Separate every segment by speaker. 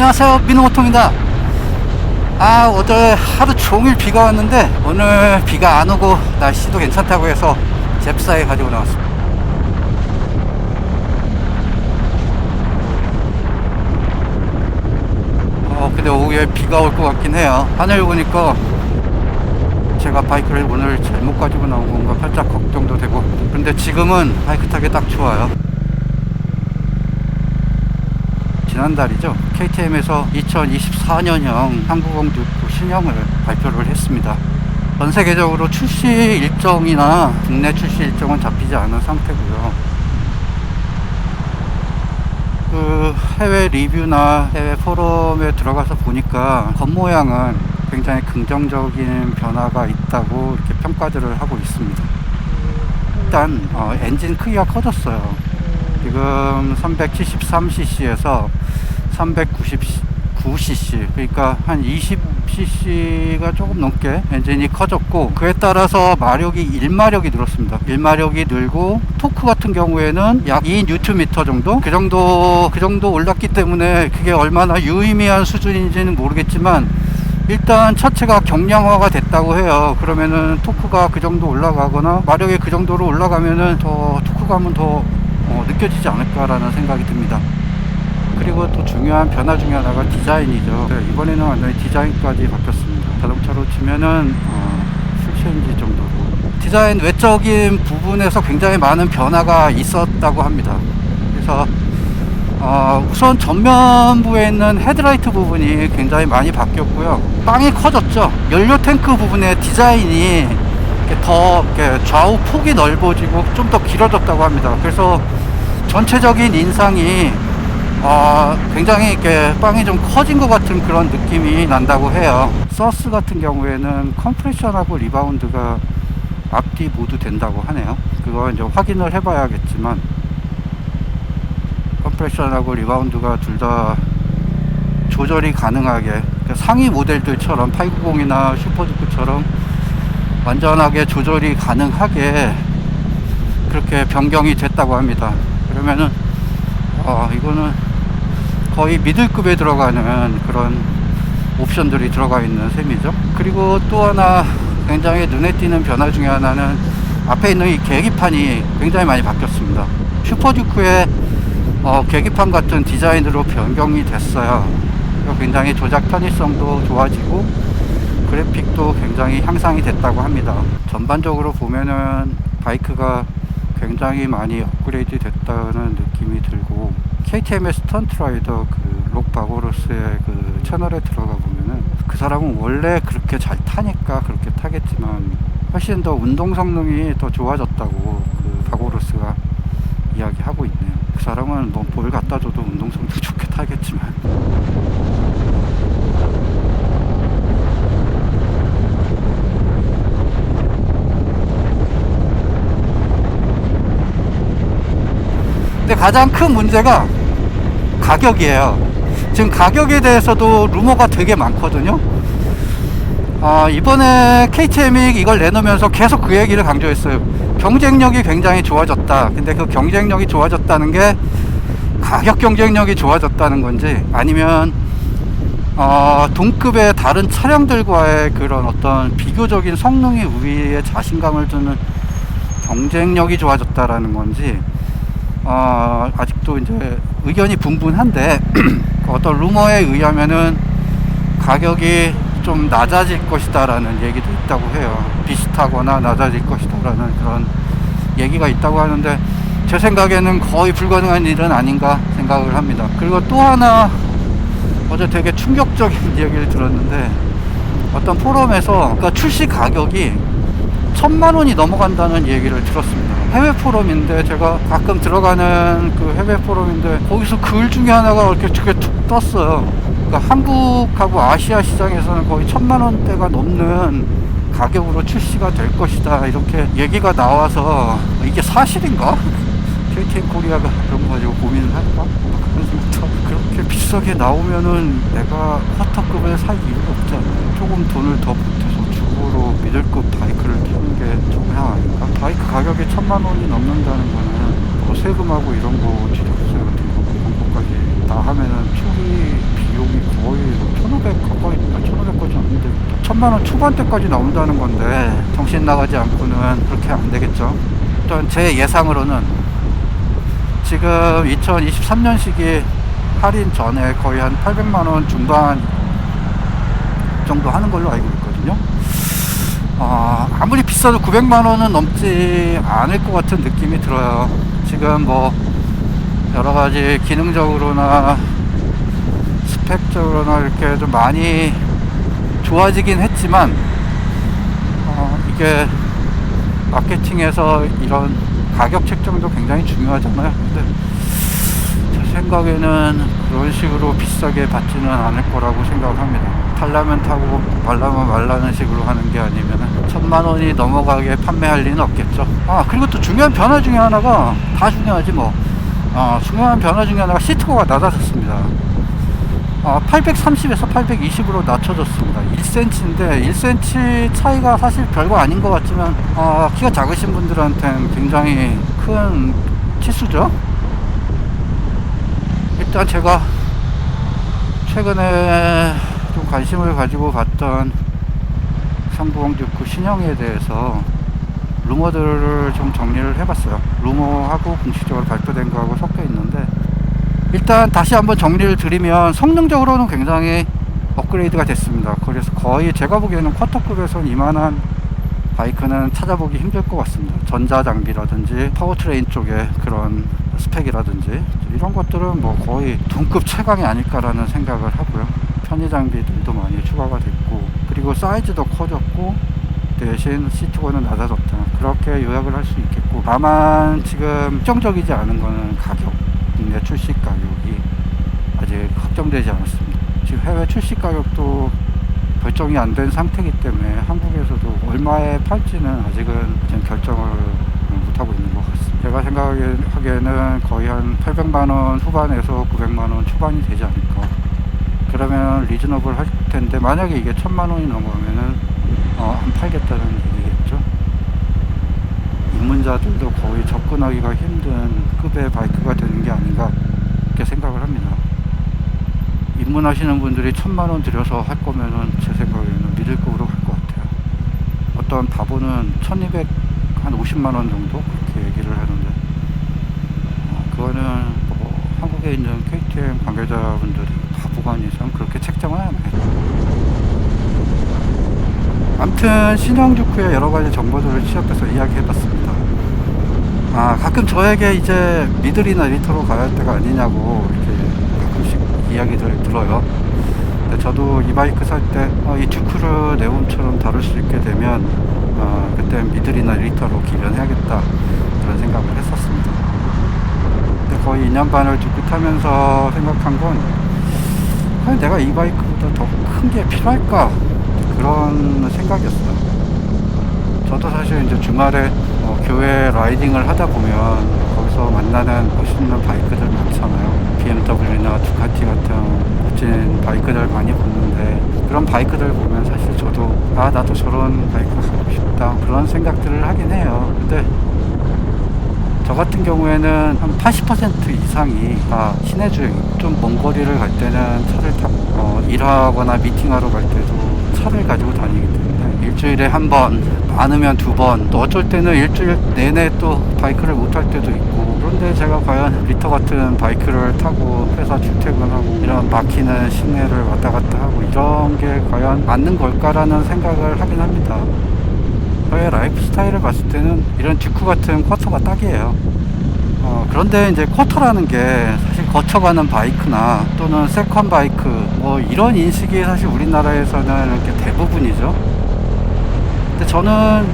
Speaker 1: 안녕하세요, 민호모토입니다. 어제 하루 종일 비가 왔는데 오늘 비가 안 오고 날씨도 괜찮다고 해서 잽싸게 가지고 나왔습니다. 근데 오후에 비가 올 것 같긴 해요. 하늘 보니까 제가 바이크를 오늘 잘못 가지고 나온 건가 살짝 걱정도 되고, 근데 지금은 바이크 타기 딱 좋아요. 지난달이죠. KTM에서 2024년형 한국형 듀크 신형을 발표를 했습니다. 전 세계적으로 출시 일정이나 국내 출시 일정은 잡히지 않은 상태고요. 그 해외 리뷰나 해외 포럼에 들어가서 보니까 겉모양은 굉장히 긍정적인 변화가 있다고 이렇게 평가들을 하고 있습니다. 일단 엔진 크기가 커졌어요. 지금 373cc에서 399cc, 그러니까 한 20cc가 조금 넘게 엔진이 커졌고, 그에 따라서 마력이 1마력이 늘었습니다. 1마력이 늘고 토크 같은 경우에는 약 2Nm 정도? 그 정도 올랐기 때문에 그게 얼마나 유의미한 수준인지는 모르겠지만 일단 차체가 경량화가 됐다고 해요. 그러면은 토크가 그 정도 올라가거나 마력이 그 정도로 올라가면은 더 토크감은 더 느껴지지 않을까라는 생각이 듭니다. 그리고 또 중요한 변화 중에 하나가 디자인이죠. 이번에는 완전히 디자인까지 바뀌었습니다. 자동차로 치면은 풀체인지 정도로 디자인 외적인 부분에서 굉장히 많은 변화가 있었다고 합니다. 그래서 우선 전면부에 있는 헤드라이트 부분이 굉장히 많이 바뀌었고요. 빵이 커졌죠. 연료 탱크 부분의 디자인이 더 좌우 폭이 넓어지고 좀 더 길어졌다고 합니다. 그래서 전체적인 인상이 굉장히 이렇게 빵이 좀 커진 것 같은 그런 느낌이 난다고 해요. 서스 같은 경우에는 컴프레션하고 리바운드가 앞뒤 모두 된다고 하네요. 그거 이제 확인을 해봐야겠지만 컴프레션하고 리바운드가 둘 다 조절이 가능하게, 상위 모델들처럼 890이나 슈퍼듀크처럼 완전하게 조절이 가능하게 그렇게 변경이 됐다고 합니다. 그러면은 이거는 거의 미들급에 들어가는 그런 옵션들이 들어가 있는 셈이죠. 그리고 또 하나 굉장히 눈에 띄는 변화 중에 하나는 앞에 있는 이 계기판이 굉장히 많이 바뀌었습니다. 슈퍼듀크의 계기판 같은 디자인으로 변경이 됐어요. 굉장히 조작 편의성도 좋아지고 그래픽도 굉장히 향상이 됐다고 합니다. 전반적으로 보면은 바이크가 굉장히 많이 업그레이드 됐다는 느낌이 들고, KTM의 스턴트라이더 록 바고로스의 그 채널에 들어가 보면은 그 사람은 원래 그렇게 잘 타니까 그렇게 타겠지만 훨씬 더 운동 성능이 더 좋아졌다고 그 바고로스가 이야기하고 있네요. 그 사람은 뭐 뭘 갖다 줘도 운동 성능 좋게 타겠지만. 근데 가장 큰 문제가 가격이에요. 지금 가격에 대해서도 루머가 되게 많거든요. 이번에 KTM이 이걸 내놓으면서 계속 그 얘기를 강조했어요. 경쟁력이 굉장히 좋아졌다. 근데 그 경쟁력이 좋아졌다는 게 가격 경쟁력이 좋아졌다는 건지, 아니면 동급의 다른 차량들과의 그런 어떤 비교적인 성능의 우위에 자신감을 주는 경쟁력이 좋아졌다라는 건지, 아직도 이제 의견이 분분한데 어떤 루머에 의하면은 가격이 좀 낮아질 것이다라는 얘기도 있다고 해요. 비슷하거나 낮아질 것이다라는 그런 얘기가 있다고 하는데, 제 생각에는 거의 불가능한 일은 아닌가 생각을 합니다. 그리고 또 하나 어제 되게 충격적인 얘기를 들었는데, 어떤 포럼에서 그러니까 출시 가격이 1000만 원이 넘어간다는 얘기를 들었습니다. 해외 포럼인데, 제가 가끔 들어가는 그 해외 포럼인데 거기서 글 중에 하나가 이렇게 툭 떴어요. 그러니까 한국하고 아시아 시장에서는 거의 1000만 원대가 넘는 가격으로 출시가 될 것이다, 이렇게 얘기가 나와서 이게 사실인가? KTM 코리아가 그런 거 가지고 고민을 할까? 그런 생각도, 그렇게 비싸게 나오면은 내가 쿼터급을 살 이유가 없지 않나? 조금 돈을 더 보태서 중고로 미들급 바이크를 타는 게 정상 아닌가? 바이크 가격이 1000만 원이 넘는다는 거는 세금하고 이런 거, 취득세 같은 거, 이런 거까지 다 하면은 초기 비용이 거의 1,500 가까이, 1,500까지 아닌데 1,000만원 초반대까지 나온다는 건데 정신 나가지 않고는 그렇게 안 되겠죠. 일단 제 예상으로는 지금 2023년식이 할인 전에 거의 한 800만원 중반 정도 하는 걸로 알고 있거든요. 아무리 비싸도 900만원은 넘지 않을 것 같은 느낌이 들어요. 지금 뭐 여러가지 기능적으로나 스펙적으로나 이렇게 좀 많이 좋아지긴 했지만 이게 마케팅에서 이런 가격 책정도 굉장히 중요하잖아요. 근데 제 생각에는 그런 식으로 비싸게 받지는 않을 거라고 생각을 합니다. 탈라면 타고 말라면 말라는 식으로 하는 게 아니면 1,000만원이 넘어가게 판매할 리는 없겠죠. 그리고 또 중요한 변화 중에 하나가, 다 중요하지 뭐, 중요한 변화 중에 하나가 시트고가 낮아졌습니다. 830에서 820으로 낮춰졌습니다. 1cm인데 1cm 차이가 사실 별거 아닌 것 같지만 키가 작으신 분들한테는 굉장히 큰 치수죠. 일단 제가 최근에 좀 관심을 가지고 봤던 390 신형에 대해서 루머들을 좀 정리를 해봤어요. 루머하고 공식적으로 발표된 거하고 섞여 있는데, 일단 다시 한번 정리를 드리면 성능적으로는 굉장히 업그레이드가 됐습니다. 그래서 거의 제가 보기에는 쿼터급에선 이만한 바이크는 찾아보기 힘들 것 같습니다. 전자장비라든지 파워트레인 쪽에 그런 스펙이라든지 이런 것들은 뭐 거의 동급 최강이 아닐까라는 생각을 하고요. 편의장비들도 많이 추가가 됐고, 그리고 사이즈도 커졌고, 대신 시트고는 낮아졌다, 그렇게 요약을 할 수 있겠고, 다만 지금 확정적이지 않은 거는 가격, 국내 출시 가격이 아직 확정되지 않았습니다. 지금 해외 출시 가격도 결정이 안 된 상태이기 때문에 한국에서도 얼마에 팔지는 아직은 결정을 못하고 있는 것 같습니다. 제가 생각하기에는 거의 한 800만원 후반에서 900만원 초반이 되지 않을까. 그러면 리즈너블 할 텐데, 만약에 이게 1000만원이 넘어가면은 안 팔겠다는 얘기겠죠. 입문자들도 거의 접근하기가 힘든 급의 바이크가 되는 게 아닌가, 이렇게 생각을 합니다. 입문하시는 분들이 1000만원 들여서 할 거면은 제 생각에는 미들급으로 갈 것 같아요. 어떤 바보는 1200, 한 50만원 정도 그렇게 얘기를 하는데, 그거는 뭐 한국에 있는 KTM 관계자분들이 바보가 아니선 그렇게 책정을 안 해요. 아무튼 신형 주쿠의 여러가지 정보들을 취합해서 이야기해봤습니다. 가끔 저에게 이제 미들이나 리터로 가야 할 때가 아니냐고 이렇게 가끔씩 이야기들을 들어요. 근데 저도 이 바이크 살 때 이 듀크를 네옴처럼 다룰 수 있게 되면 그때 미들이나 리터로 기변해야겠다, 그런 생각을 했었습니다. 근데 거의 2년 반을 듀크 타면서 생각한 건, 과연 내가 이 바이크보다 더 큰 게 필요할까, 그런 생각이었어요. 저도 사실 이제 주말에 교회 라이딩을 하다 보면 거기서 만나는 멋있는 바이크들 많잖아요. BMW나 두카티 같은 멋진 바이크들 많이 보는데, 그런 바이크들 보면 사실 저도 나도 저런 바이크 갖고 싶다, 그런 생각들을 하긴 해요. 근데 저 같은 경우에는 한 80% 이상이 다 시내 주행, 좀 먼 거리를 갈 때는 차를 타고, 일하거나 미팅하러 갈 때도 차를 가지고 다니기 때문에 일주일에 한 번, 많으면 2번, 또 어쩔 때는 일주일 내내 또 바이크를 못 탈 때도 있고, 그런데 제가 과연 리터 같은 바이크를 타고 회사 출퇴근하고 이런 막히는 시내를 왔다 갔다 하고 이런 게 과연 맞는 걸까라는 생각을 하긴 합니다. 저의 라이프 스타일을 봤을 때는 이런 듀크 같은 쿼터가 딱이에요. 그런데 이제 쿼터라는 게 사실 거쳐가는 바이크나 또는 세컨 바이크, 뭐 이런 인식이 사실 우리나라에서는 이렇게 대부분이죠. 근데 저는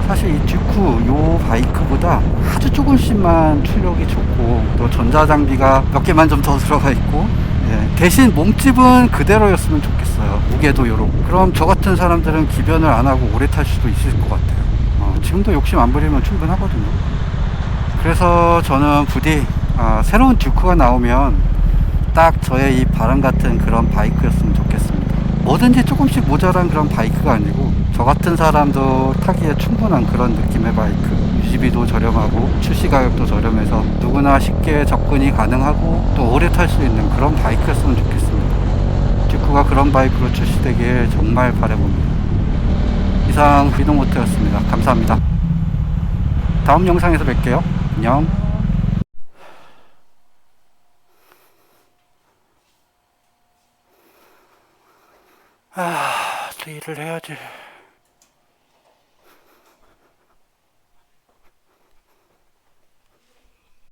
Speaker 1: 사실 이 듀크 요 바이크보다 아주 조금씩만 출력이 좋고, 또 전자장비가 몇 개만 좀 더 들어가 있고, 대신 몸집은 그대로였으면 좋겠어요. 무게도 요렇고. 그럼 저 같은 사람들은 기변을 안 하고 오래 탈 수도 있을 것 같아요. 지금도 욕심 안 부리면 충분하거든요. 그래서 저는 부디 새로운 듀크가 나오면 딱 저의 이 바람 같은 그런 바이크였으면 좋겠습니다. 뭐든지 조금씩 모자란 그런 바이크가 아니고, 저 같은 사람도 타기에 충분한 그런 느낌의 바이크, 유지비도 저렴하고 출시 가격도 저렴해서 누구나 쉽게 접근이 가능하고 또 오래 탈 수 있는 그런 바이크였으면 좋겠습니다. 바이크가 그런 바이크로 출시되길 정말 바라봅니다. 이상 비동모터였습니다. 감사합니다. 다음 영상에서 뵐게요. 안녕. 또 일을 해야지.